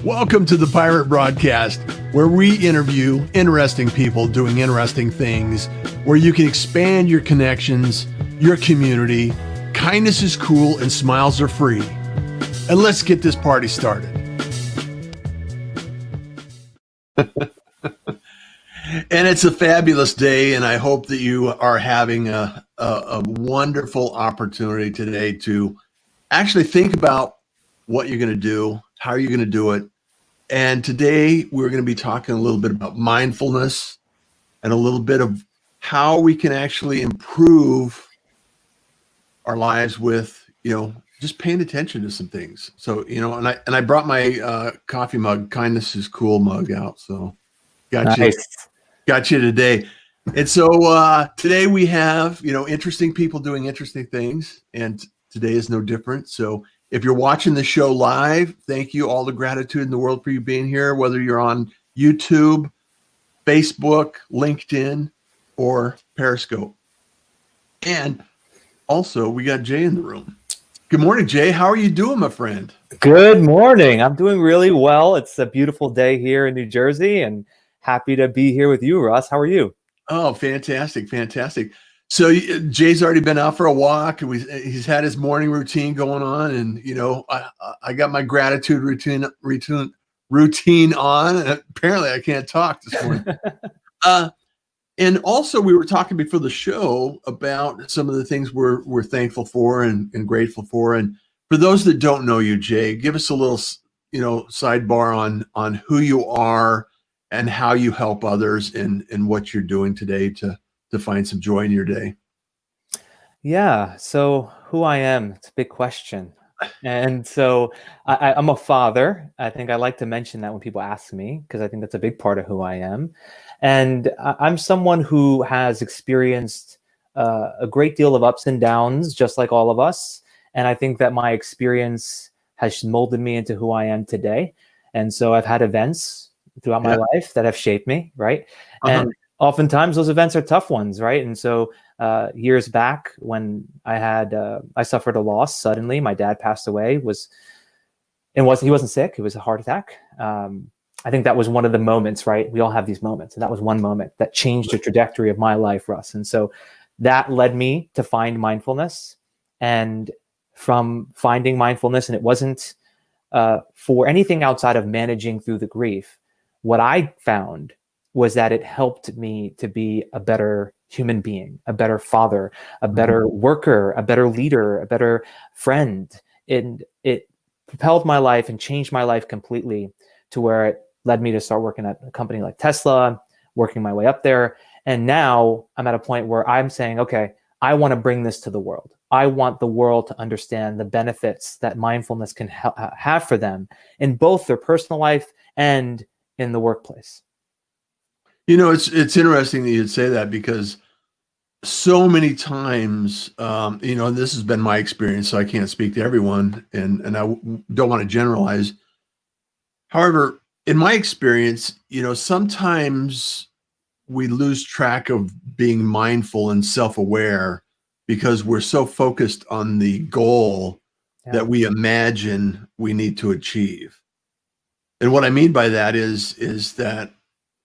Welcome to the Pirate Broadcast, where we interview interesting people doing interesting things, where you can expand your connections, your community. Kindness is cool and smiles are free. And let's get this party started. And it's a fabulous day, and I hope that you are having a wonderful opportunity today to actually think about what you're going to do, how are you going to do it. And today we're going to be talking a little bit about mindfulness and a little bit of how we can actually improve our lives with, just paying attention to some things. So, and I brought my coffee mug, Kindness is Cool mug out. So got you today. And so today we have, interesting people doing interesting things, and today is no different. So if you're watching the show live, thank you. All the gratitude in the world for you being here, whether you're on YouTube, Facebook, LinkedIn, or Periscope. And also, we got Jay in the room. Good morning, Jay. How are you doing, my friend? Good morning. I'm doing really well. It's a beautiful day here in New Jersey, and happy to be here with you, Russ. How are you? Oh, fantastic. So Jay's already been out for a walk, and he's had his morning routine going on, and I got my gratitude routine on. And apparently, I can't talk this morning. And also, we were talking before the show about some of the things we're thankful for and grateful for. And for those that don't know you, Jay, give us a little sidebar on who you are and how you help others and what you're doing today to find some joy in your day. Yeah. So who I am, it's a big question. And so I'm a father. I think I like to mention that when people ask me, because I think that's a big part of who I am. And I'm someone who has experienced a great deal of ups and downs, just like all of us. And I think that my experience has molded me into who I am today. And so I've had events throughout my life that have shaped me, right? And oftentimes those events are tough ones, right? And so years back when I suffered a loss suddenly, my dad passed away. He wasn't sick; it was a heart attack. I think that was one of the moments, right? We all have these moments, and that was one moment that changed the trajectory of my life, Russ. And so that led me to find mindfulness, and from finding mindfulness, and it wasn't for anything outside of managing through the grief. What I found was that it helped me to be a better human being, a better father, a better worker, a better leader, a better friend. And it propelled my life and changed my life completely to where it led me to start working at a company like Tesla, working my way up there. And now I'm at a point where I'm saying, okay, I want to bring this to the world. I want the world to understand the benefits that mindfulness can have for them in both their personal life and in the workplace. It's interesting that you'd say that, because so many times, this has been my experience, so I can't speak to everyone, and I don't want to generalize. However, in my experience, sometimes we lose track of being mindful and self-aware because we're so focused on the goal that we imagine we need to achieve. And what I mean by that is that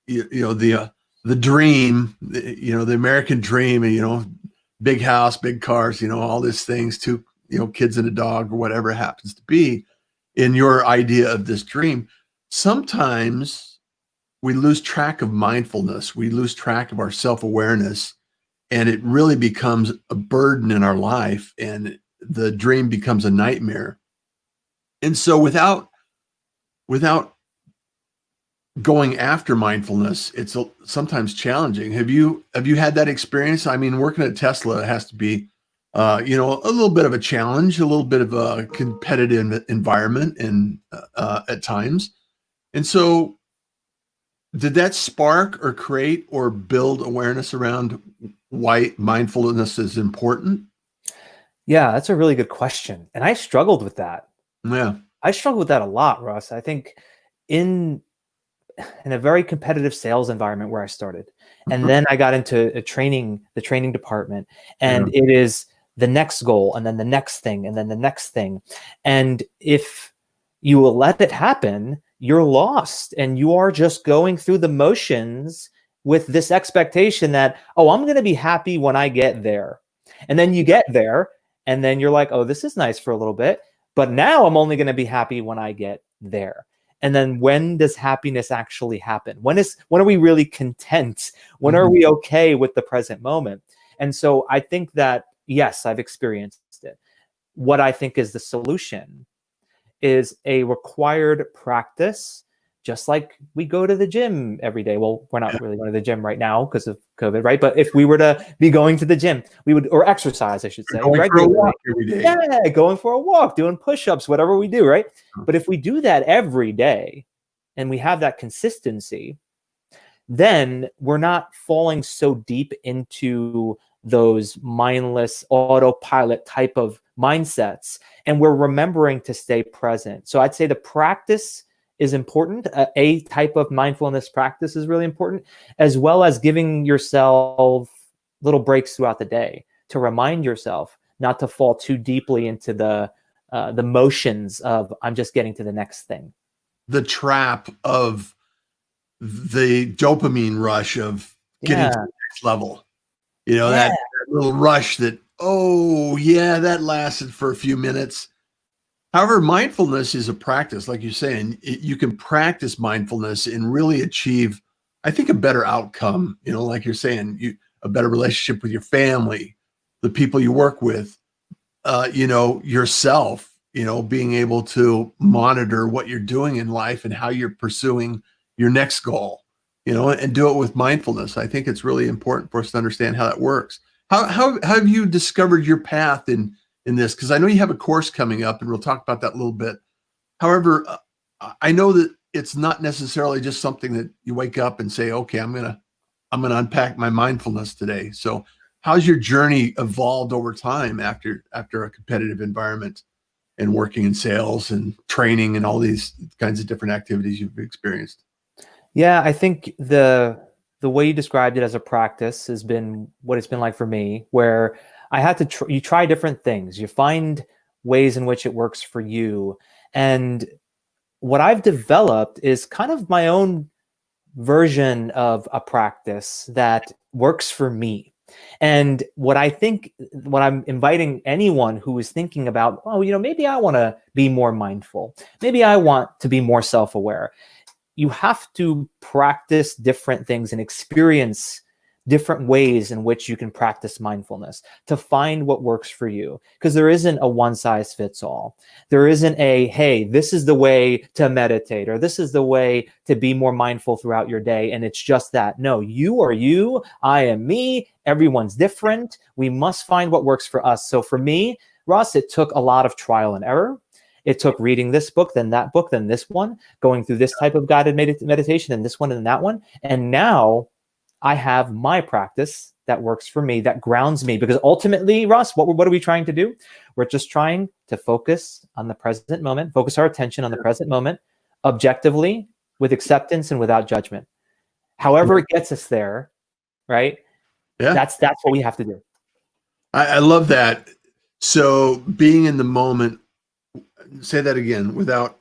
the dream, the American dream, and big house, big cars, all these things, two kids and a dog, or whatever it happens to be in your idea of this dream. Sometimes we lose track of mindfulness, we lose track of our self-awareness, and it really becomes a burden in our life, and the dream becomes a nightmare. And so without going after mindfulness, it's sometimes challenging. Have you had that experience? I mean, working at Tesla has to be, a little bit of a challenge, a little bit of a competitive environment, and at times. And so, did that spark or create or build awareness around why mindfulness is important? Yeah, that's a really good question, and I struggled with that. Yeah, I struggled with that a lot, Russ. I think in a very competitive sales environment where I started. And then I got into the training department, and it is the next goal, and then the next thing, and then the next thing. And if you will let it happen, you're lost and you are just going through the motions with this expectation that, oh, I'm going to be happy when I get there. And then you get there and then you're like, oh, this is nice for a little bit, but now I'm only going to be happy when I get there. And then when does happiness actually happen? When are we really content? When are we okay with the present moment? And so I think that, yes, I've experienced it. What I think is the solution is a required practice, just like we go to the gym every day. Well, we're not really going to the gym right now because of COVID, right? But if we were to be going to the gym, we would, or exercise, I should say, going for a walk every day. Yeah, going for a walk, doing push-ups, whatever we do, right? But if we do that every day and we have that consistency, then we're not falling so deep into those mindless autopilot type of mindsets, and we're remembering to stay present. So I'd say the practice is important. A type of mindfulness practice is really important, as well as giving yourself little breaks throughout the day to remind yourself not to fall too deeply into the motions of I'm just getting to the next thing. The trap of the dopamine rush of getting to the next level. You know, that little rush that, oh, yeah, that lasted for a few minutes. However, mindfulness is a practice, like you're saying. You can practice mindfulness and really achieve, I think, a better outcome. You know, like you're saying, a better relationship with your family, the people you work with, you know, yourself, you know, being able to monitor what you're doing in life and how you're pursuing your next goal, you know, and do it with mindfulness. I think it's really important for us to understand how that works. How have you discovered your path in this? Because I know you have a course coming up and we'll talk about that a little bit. However, I know that it's not necessarily just something that you wake up and say, okay, I'm gonna unpack my mindfulness today. So how's your journey evolved over time after a competitive environment and working in sales and training and all these kinds of different activities you've experienced? Yeah, I think the way you described it as a practice has been what it's been like for me, where I had to you try different things. You find ways in which it works for you. And what I've developed is kind of my own version of a practice that works for me. And what I'm inviting anyone who is thinking about, oh, you know, maybe I want to be more mindful. Maybe I want to be more self-aware. You have to practice different things and experience different ways in which you can practice mindfulness to find what works for you. Because there isn't a one size fits all. There isn't a, hey, this is the way to meditate, or this is the way to be more mindful throughout your day. And it's just that. No, you are you, I am me, everyone's different. We must find what works for us. So for me, Russ, it took a lot of trial and error. It took reading this book, then that book, then this one, going through this type of guided meditation, and this one and that one. And now I have my practice that works for me, that grounds me. Because ultimately, Russ, what are we trying to do? We're just trying to focus on the present moment, focus our attention on the present moment, objectively, with acceptance and without judgment. However it gets us there, right? Yeah. That's what we have to do. I love that. So being in the moment, say that again, without.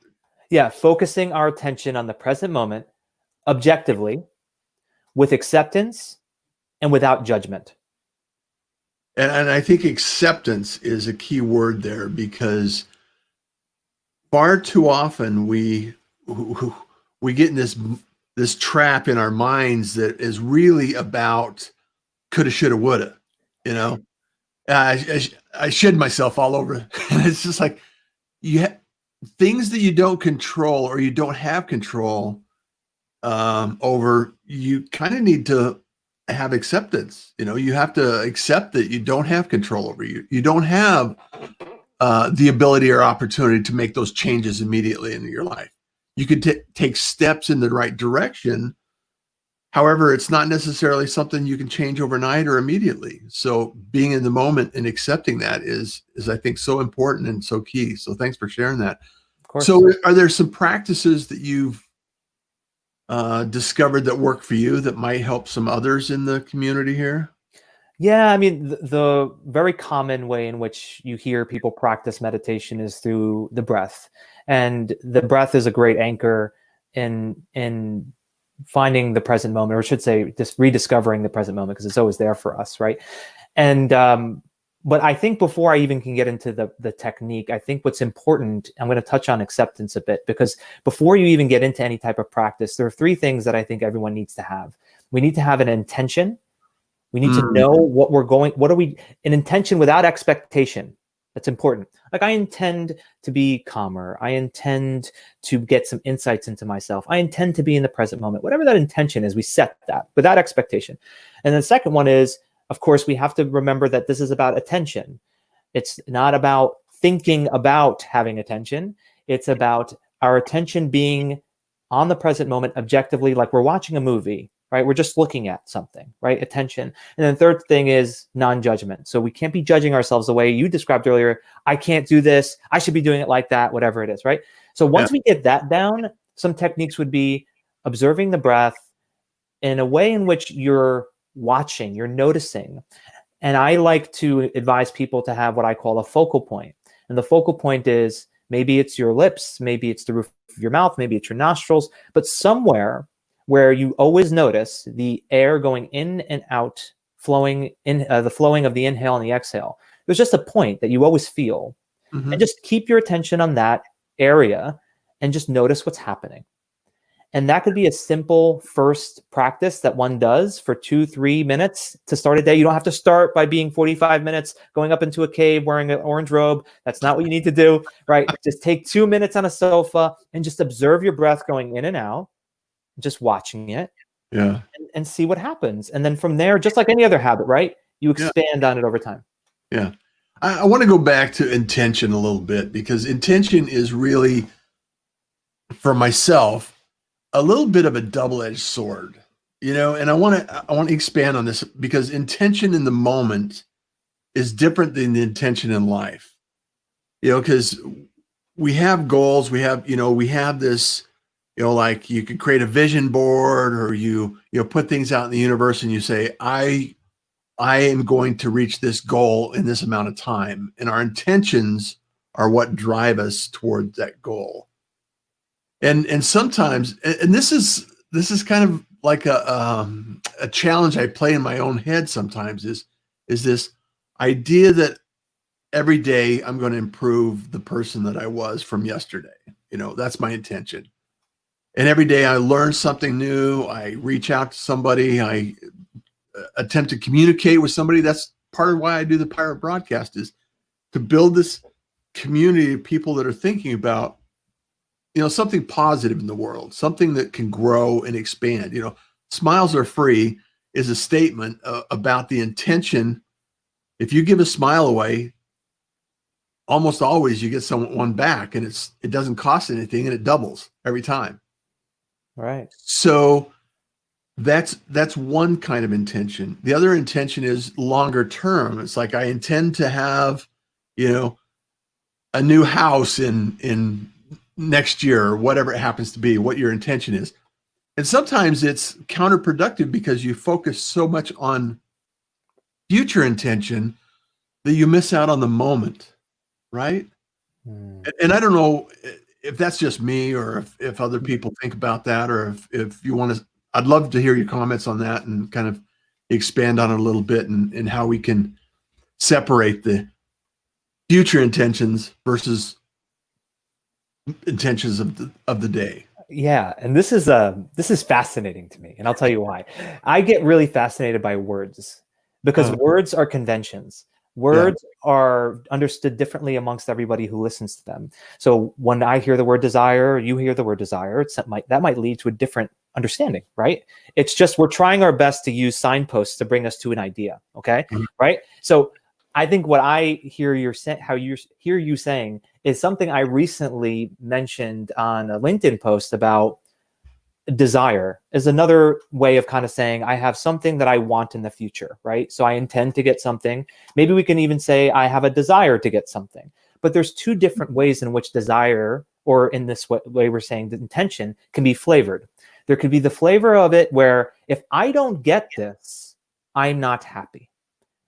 Yeah, focusing our attention on the present moment, objectively, with acceptance and without judgment. And I think acceptance is a key word there, because far too often we get in this trap in our minds that is really about coulda, shoulda, woulda. You know, I shed myself all over. And it's just like, things that you don't control or you don't have control over, you kind of need to have acceptance. You know, you have to accept that you don't have control over you. You don't have the ability or opportunity to make those changes immediately in your life. You could take steps in the right direction. However, it's not necessarily something you can change overnight or immediately. So being in the moment and accepting that is I think so important and so key. So thanks for sharing that. Of course. So are there some practices that you've discovered that work for you that might help some others in the community here? Yeah, I mean, the very common way in which you hear people practice meditation is through the breath. And the breath is a great anchor in finding the present moment, or I should say just rediscovering the present moment, because it's always there for us, right? And but I think before I even can get into the technique, I think what's important, I'm going to touch on acceptance a bit, because before you even get into any type of practice, there are three things that I think everyone needs to have. We need to have an intention. We need to know an intention without expectation. That's important. Like, I intend to be calmer. I intend to get some insights into myself. I intend to be in the present moment. Whatever that intention is, we set that without expectation. And the second one is, of course, we have to remember that this is about attention. It's not about thinking about having attention. It's about our attention being on the present moment objectively, like we're watching a movie, right? We're just looking at something, right? Attention. And then the third thing is non-judgment. So we can't be judging ourselves the way you described earlier. I can't do this. I should be doing it like that, whatever it is, right? So once we get that down, some techniques would be observing the breath in a way in which you're watching, you're noticing. And I like to advise people to have what I call a focal point. And the focal point is, maybe it's your lips, maybe it's the roof of your mouth, maybe it's your nostrils, but somewhere where you always notice the air going in and out, flowing in, the flowing of the inhale and the exhale. There's just a point that you always feel. And just keep your attention on that area and just notice what's happening. And that could be a simple first practice that one does for 2-3 minutes to start a day. You don't have to start by being 45 minutes going up into a cave wearing an orange robe. That's not what you need to do, right? Just take 2 minutes on a sofa and just observe your breath going in and out, just watching it, and see what happens. And then from there, just like any other habit, right? You expand on it over time. Yeah. I want to go back to intention a little bit, because intention is really, for myself, a little bit of a double-edged sword, and I want to expand on this, because intention in the moment is different than the intention in life, because we have goals, we have this, like, you could create a vision board, or you put things out in the universe and you say, I am going to reach this goal in this amount of time. And our intentions are what drive us towards that goal. And sometimes, and this is kind of like a challenge I play in my own head sometimes, is this idea that every day I'm going to improve the person that I was from yesterday. That's my intention. And every day I learn something new. I reach out to somebody. I attempt to communicate with somebody. That's part of why I do the Pirate Broadcast, is to build this community of people that are thinking about something positive in the world, something that can grow and expand. Smiles are free is a statement about the intention. If you give a smile away, almost always you get someone back, and it doesn't cost anything, and it doubles every time. Right. So that's one kind of intention. The other intention is longer term. It's like, I intend to have, a new house in next year, or whatever it happens to be, what your intention is. And sometimes it's counterproductive, because you focus so much on future intention that you miss out on the moment, right? And I don't know if that's just me, or if other people think about that, or if you want to, I'd love to hear your comments on that and kind of expand on it a little bit, and how we can separate the future intentions versus intentions of the day. Yeah, and this is fascinating to me, and I'll tell you why. I get really fascinated by words, because words are conventions. Words are understood differently amongst everybody who listens to them. So when I hear the word desire, you hear the word desire, that might lead to a different understanding, right? It's just, we're trying our best to use signposts to bring us to an idea, okay? Right? So I think what I hear you saying is something I recently mentioned on a LinkedIn post about desire, is another way of kind of saying, I have something that I want in the future, right? So I intend to get something. Maybe we can even say I have a desire to get something. But there's two different ways in which desire, or in this way we're saying the intention, can be flavored. There could be the flavor of it where, if I don't get this, I'm not happy.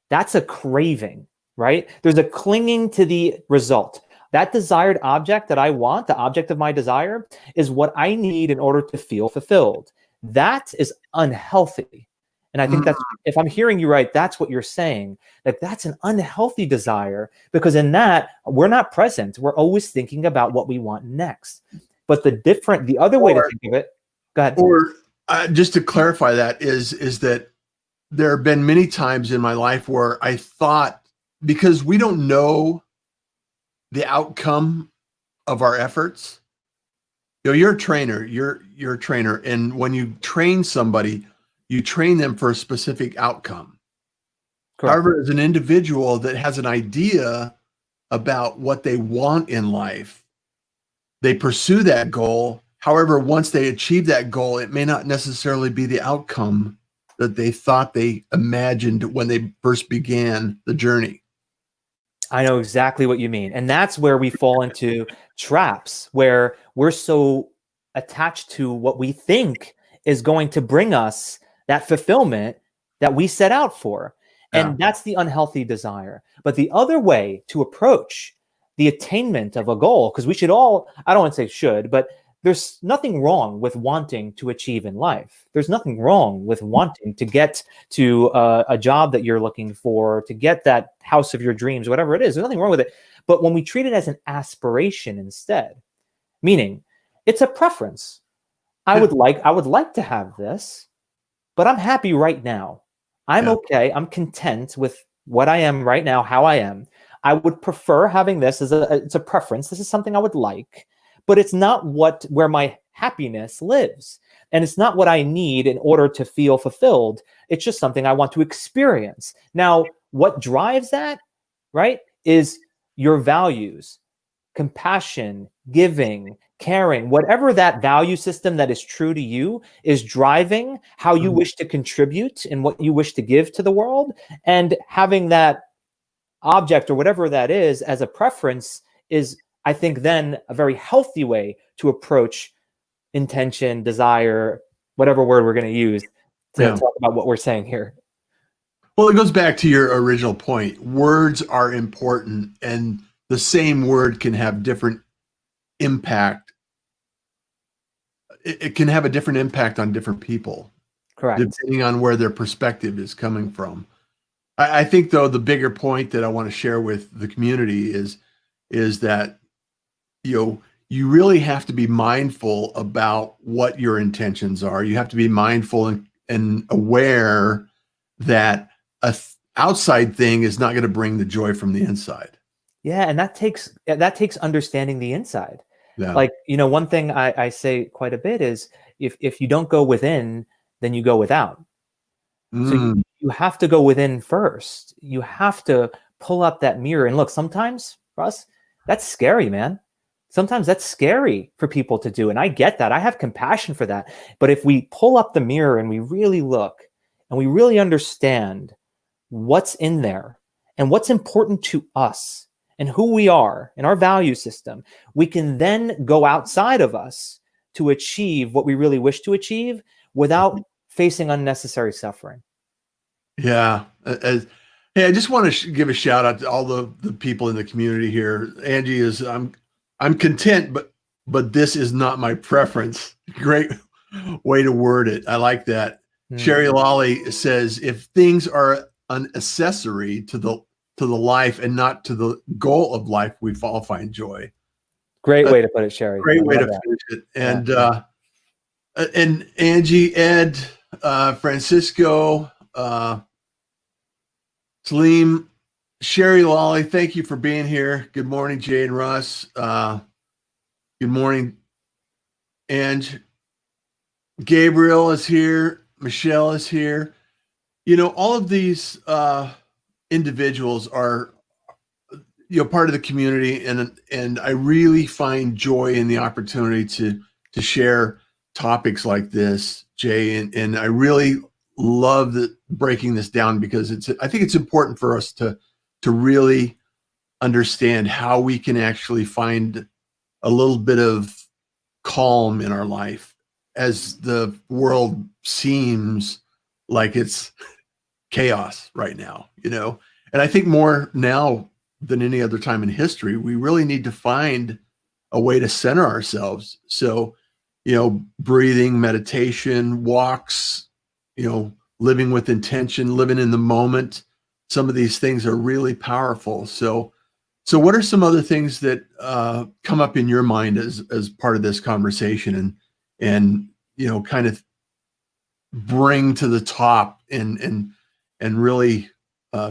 That's a craving, right? There's a clinging to the result. That desired object that I want, the object of my desire, is what I need in order to feel fulfilled. That is unhealthy. And I think Mm. that's, if I'm hearing you right, that's what you're saying, that that's an unhealthy desire, because in that, we're not present. We're always thinking about what we want next. But the other way to think of it, go ahead. Or just to clarify that is that there have been many times in my life where I thought, because we don't know the outcome of our efforts. You're a trainer, you're a trainer. And when you train somebody, you train them for a specific outcome. Correct. However, as an individual that has an idea about what they want in life, they pursue that goal. However, once they achieve that goal, it may not necessarily be the outcome that they thought they imagined when they first began the journey. I know exactly what you mean. And that's where we fall into traps, where we're so attached to what we think is going to bring us that fulfillment that we set out for. And that's the unhealthy desire. But the other way to approach the attainment of a goal, because we should all, I don't want to say should, but there's nothing wrong with wanting to achieve in life. There's nothing wrong with wanting to get to a job that you're looking for, to get that house of your dreams, whatever it is. There's nothing wrong with it. But when we treat it as an aspiration instead, meaning it's a preference. I would like to have this, but I'm happy right now. I'm okay. I'm content with what I am right now, how I am. I would prefer having this as it's a preference. This is something I would like, but it's not where my happiness lives. And it's not what I need in order to feel fulfilled. It's just something I want to experience. Now, what drives that, right, is your values, compassion, giving, caring, whatever that value system that is true to you is driving how you wish to contribute and what you wish to give to the world. And having that object or whatever that is as a preference is, I think, then a very healthy way to approach intention, desire, whatever word we're going to use to talk about what we're saying here. Well, it goes back to your original point. Words are important, and the same word can have different impact. It can have a different impact on different people. Correct. Depending on where their perspective is coming from. I think, though, the bigger point that I want to share with the community is that, you really have to be mindful about what your intentions are. You have to be mindful and aware that outside thing is not going to bring the joy from the inside. Yeah, and that takes understanding the inside. Yeah. Like, one thing I say quite a bit is if you don't go within, then you go without. So you have to go within first. You have to pull up that mirror and look. Sometimes, Russ, that's scary, man. Sometimes that's scary for people to do. And I get that. I have compassion for that. But if we pull up the mirror and we really look and we really understand what's in there and what's important to us and who we are and our value system, we can then go outside of us to achieve what we really wish to achieve without facing unnecessary suffering. Yeah. Hey, I just want to give a shout out to all the people in the community here. Angie is, I'm content, but this is not my preference. Great way to word it. I like that. Sherry Lolly says, if things are an accessory to the life and not to the goal of life, we all find joy. Great way to put it, Sherry. Great way to finish it. And Angie, Ed, Francisco, Salim, Sherry Lolly, thank you for being here. Good morning, Jay and Russ. Good morning, Ange. Gabriel is here. Michelle is here. All of these individuals are part of the community, and I really find joy in the opportunity to share topics like this, Jay, and I really love breaking this down because I think it's important for us to really understand how we can actually find a little bit of calm in our life as the world seems like it's chaos right now, and I think more now than any other time in history, we really need to find a way to center ourselves. So, breathing, meditation, walks, living with intention, living in the moment. Some of these things are really powerful. So what are some other things that come up in your mind as part of this conversation and kind of bring to the top and really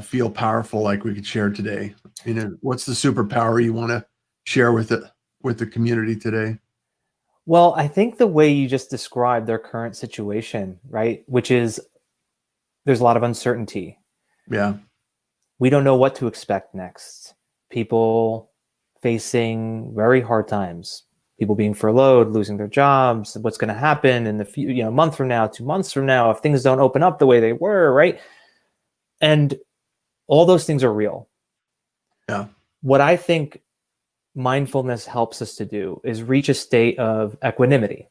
feel powerful, like we could share today? What's the superpower you want to share with the community today? Well, I think the way you just described their current situation, right, which is there's a lot of uncertainty. Yeah. We don't know what to expect next. People facing very hard times, people being furloughed, losing their jobs, what's going to happen in the few, month from now, 2 months from now, if things don't open up the way they were, right? And all those things are real. Yeah. What I think mindfulness helps us to do is reach a state of equanimity.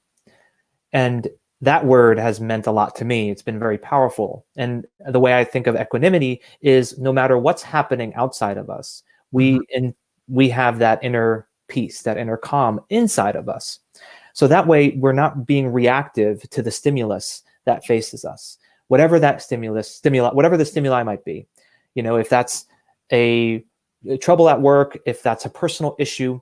And that word has meant a lot to me. It's been very powerful. And the way I think of equanimity is no matter what's happening outside of us, we have that inner peace, that inner calm inside of us. So that way we're not being reactive to the stimulus that faces us. Whatever that whatever the stimuli might be, if that's a trouble at work, if that's a personal issue,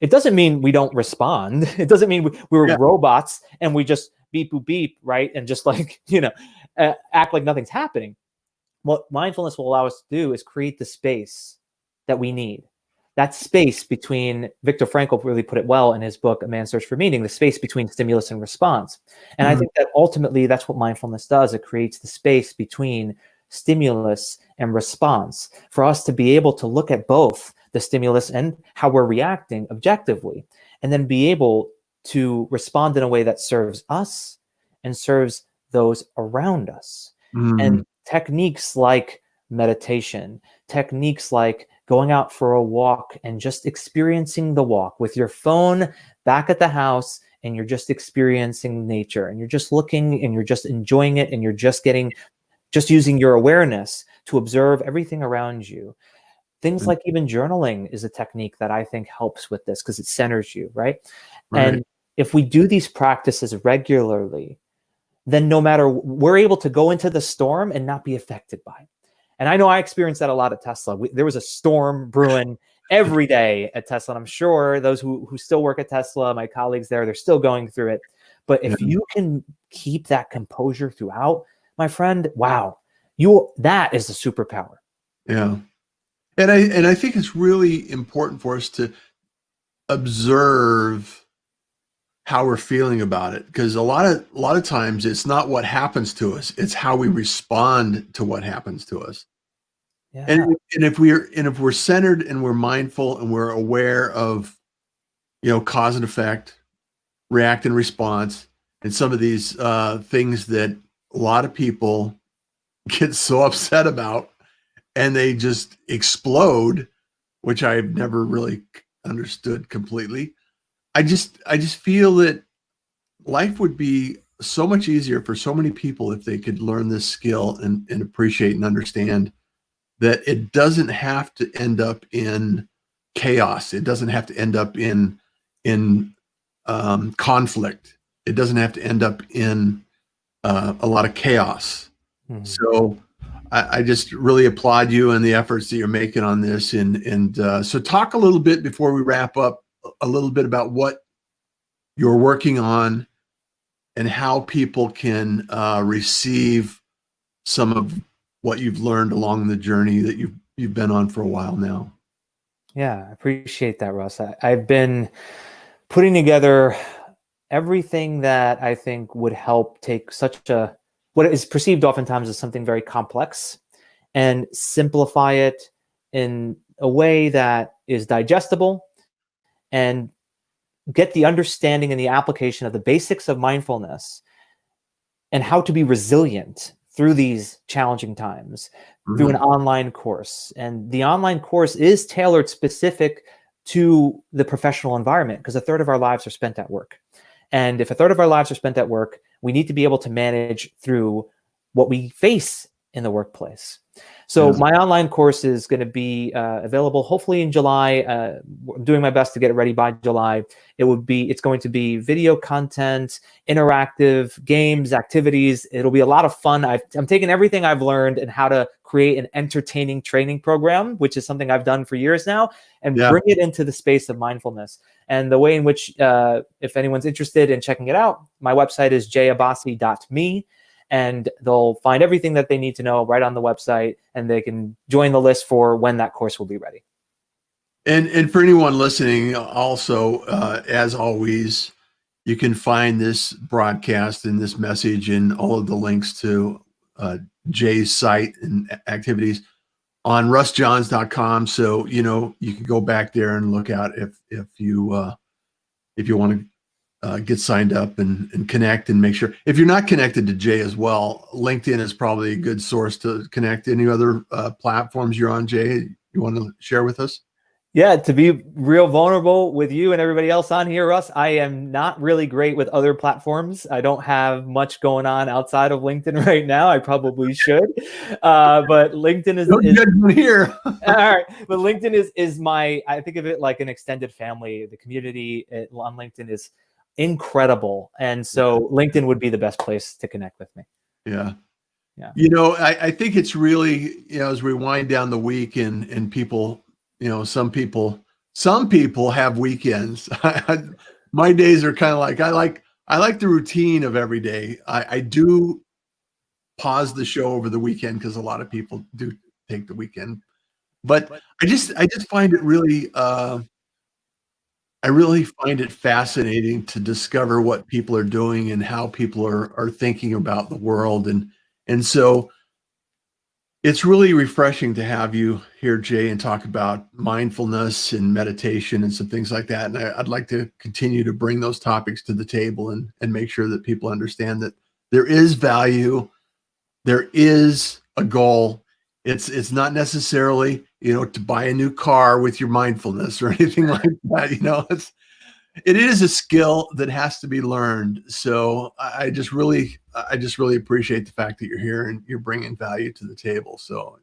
it doesn't mean we don't respond. It doesn't mean we're robots and we just beep, boop, beep, right? And just act like nothing's happening. What mindfulness will allow us to do is create the space that we need. That space between, Viktor Frankl really put it well in his book, A Man's Search for Meaning, the space between stimulus and response. And I think that ultimately that's what mindfulness does. It creates the space between stimulus and response for us to be able to look at both the stimulus and how we're reacting objectively, and then be able to respond in a way that serves us and serves those around us. And techniques like meditation, techniques like going out for a walk and just experiencing the walk with your phone back at the house, and you're just experiencing nature, and you're just looking and you're just enjoying it, and you're just using your awareness to observe everything around you. Things like even journaling is a technique that I think helps with this because it centers you, right? And if we do these practices regularly, then we're able to go into the storm and not be affected by it. And I know I experienced that a lot at Tesla. There was a storm brewing every day at Tesla. And I'm sure those who still work at Tesla, my colleagues there, they're still going through it. But if you can keep that composure throughout, my friend, wow, that is a superpower. Yeah. And I think it's really important for us to observe how we're feeling about it, because a lot of times it's not what happens to us, it's how we respond to what happens to us. Yeah. And if we're centered and we're mindful and we're aware of cause and effect, react and response, and some of these things that a lot of people get so upset about and they just explode, which I've never really understood completely. I just feel that life would be so much easier for so many people if they could learn this skill and appreciate and understand that it doesn't have to end up in chaos. It doesn't have to end up in conflict. It doesn't have to end up in a lot of chaos. So I just really applaud you and the efforts that you're making on this. And so talk a little bit before we wrap up, a little bit about what you're working on and how people can receive some of what you've learned along the journey that you've been on for a while now. Yeah, I appreciate that, Russ. I've been putting together everything that I think would help take what is perceived oftentimes as something very complex and simplify it in a way that is digestible and get the understanding and the application of the basics of mindfulness and how to be resilient through these challenging times through an online course. And the online course is tailored specific to the professional environment because a third of our lives are spent at work. And if a third of our lives are spent at work, we need to be able to manage through what we face in the workplace. So Yeah. my online course is going to be available hopefully in July. I'm doing my best to get it ready by July. It's going to be video content, interactive games, activities. It'll be a lot of fun. I'm taking everything I've learned and how to create an entertaining training program, which is something I've done for years now, and bring it into the space of mindfulness. And the way in which, if anyone's interested in checking it out, my website is jabassi.me. And they'll find everything that they need to know right on the website, and they can join the list for when that course will be ready. And for anyone listening, also, as always, you can find this broadcast and this message and all of the links to Jay's site and activities on russjohns.com. So, you can go back there and look out if you want to get signed up and connect and make sure. If you're not connected to Jay as well, LinkedIn is probably a good source to connect. Any other platforms you're on, Jay, you want to share with us? Yeah, to be real vulnerable with you and everybody else on here, Russ, I am not really great with other platforms. I don't have much going on outside of LinkedIn right now. I probably should, but LinkedIn is judgment here. All right, but LinkedIn is my. I think of it like an extended family. The community on LinkedIn is incredible, and so LinkedIn would be the best place to connect with me. Yeah. Yeah. I think it's really, as we wind down the week and people, some people have weekends. My days are kind of like, I like the routine of every day. I do pause the show over the weekend because a lot of people do take the weekend, but I just find it really, I really find it fascinating to discover what people are doing and how people are thinking about the world. And so it's really refreshing to have you here, Jay, and talk about mindfulness and meditation and some things like that. And I'd like to continue to bring those topics to the table and make sure that people understand that there is value, there is a goal. It's not necessarily, to buy a new car with your mindfulness or anything like that. It is a skill that has to be learned. So I just really appreciate the fact that you're here and you're bringing value to the table. So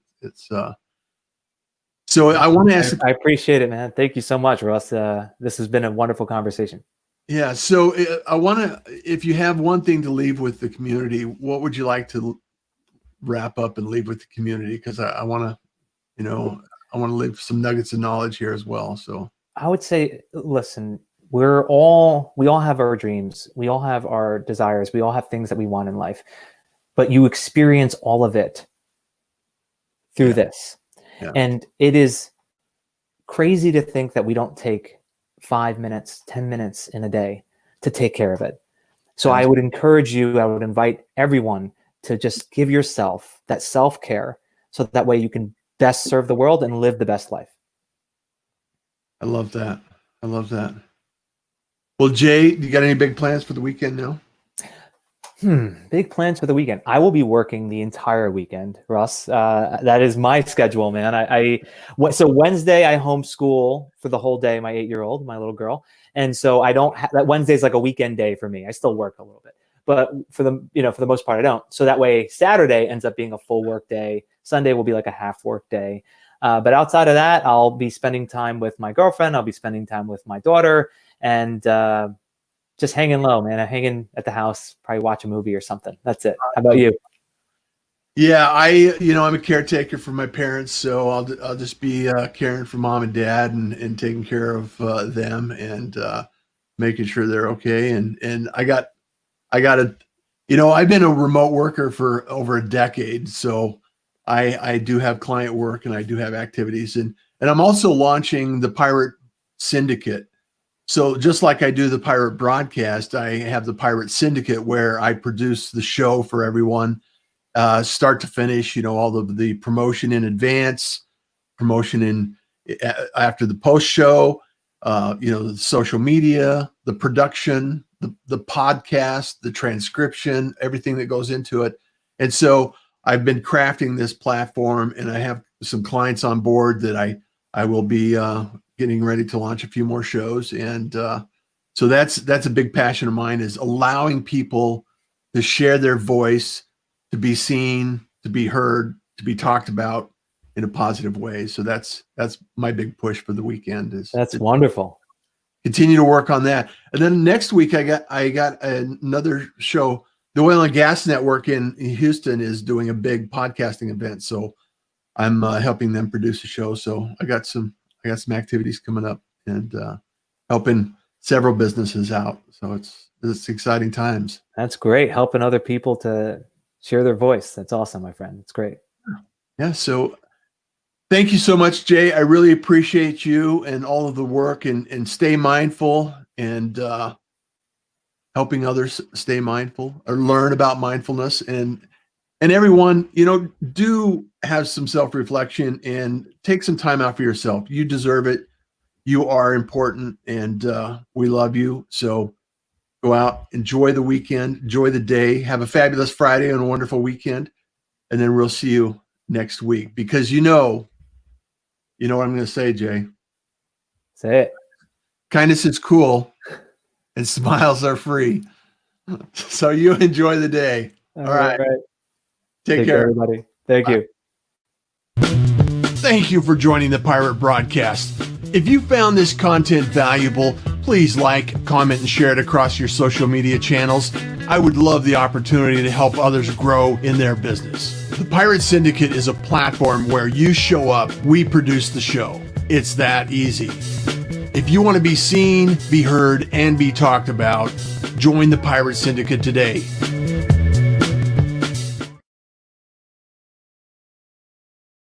so I want to ask. I appreciate it, man. Thank you so much, Russ. This has been a wonderful conversation. Yeah. So I want to, if you have one thing to leave with the community, what would you like to wrap up and leave with the community? Because I want to, I want to leave some nuggets of knowledge here as well. So I would say, listen, we all have our dreams. We all have our desires. We all have things that we want in life, but you experience all of it through this. Yeah. And it is crazy to think that we don't take 5 minutes, 10 minutes in a day to take care of it. So I would encourage you, I would invite everyone to just give yourself that self-care so that way you can best serve the world and live the best life. I love that. I love that. Well, Jay, you got any big plans for the weekend now? Big plans for the weekend. I will be working the entire weekend, Russ. That is my schedule, man. So Wednesday I homeschool for the whole day, my 8-year-old, my little girl. And so I don't that Wednesday's like a weekend day for me. I still work a little bit, but for the most part, I don't. So that way Saturday ends up being a full work day. Sunday will be like a half work day. But outside of that, I'll be spending time with my girlfriend. I'll be spending time with my daughter and just hanging low, man. I'm hanging at the house, probably watch a movie or something. That's it. How about you? Yeah, I'm a caretaker for my parents, so I'll just be caring for mom and dad and taking care of them and making sure they're okay. And I got I've been a remote worker for over a decade, so I do have client work and I do have activities, and I'm also launching the Pirate Syndicate. So just like I do the Pirate Broadcast, I have the Pirate Syndicate where I produce the show for everyone, start to finish, all of the promotion in advance, promotion after the post show, the social media, the production, the podcast, the transcription, everything that goes into it. And so I've been crafting this platform, and I have some clients on board that I will be getting ready to launch a few more shows. And so that's a big passion of mine, is allowing people to share their voice, to be seen, to be heard, to be talked about in a positive way. So that's my big push for the weekend is That's wonderful. Continue to work on that. And then next week I got another show. The Oil and Gas Network in Houston is doing a big podcasting event. So I'm helping them produce a show. So I got some activities coming up and helping several businesses out. So it's exciting times. That's great. Helping other people to share their voice. That's awesome, my friend. It's great. Yeah. So thank you so much, Jay. I really appreciate you and all of the work and stay mindful and helping others stay mindful or learn about mindfulness and everyone, do have some self-reflection and take some time out for yourself. You deserve it. You are important and we love you. So go out, enjoy the weekend, enjoy the day, have a fabulous Friday and a wonderful weekend. And then we'll see you next week because you know what I'm going to say, Jay. Say it. Kindness is cool and smiles are free. So you enjoy the day. All right. Take care, everybody. Thank you. Thank you for joining the Pirate Broadcast. If you found this content valuable, please like, comment, and share it across your social media channels. I would love the opportunity to help others grow in their business. The Pirate Syndicate is a platform where you show up, we produce the show. It's that easy. If you want to be seen, be heard, and be talked about, join the Pirate Syndicate today.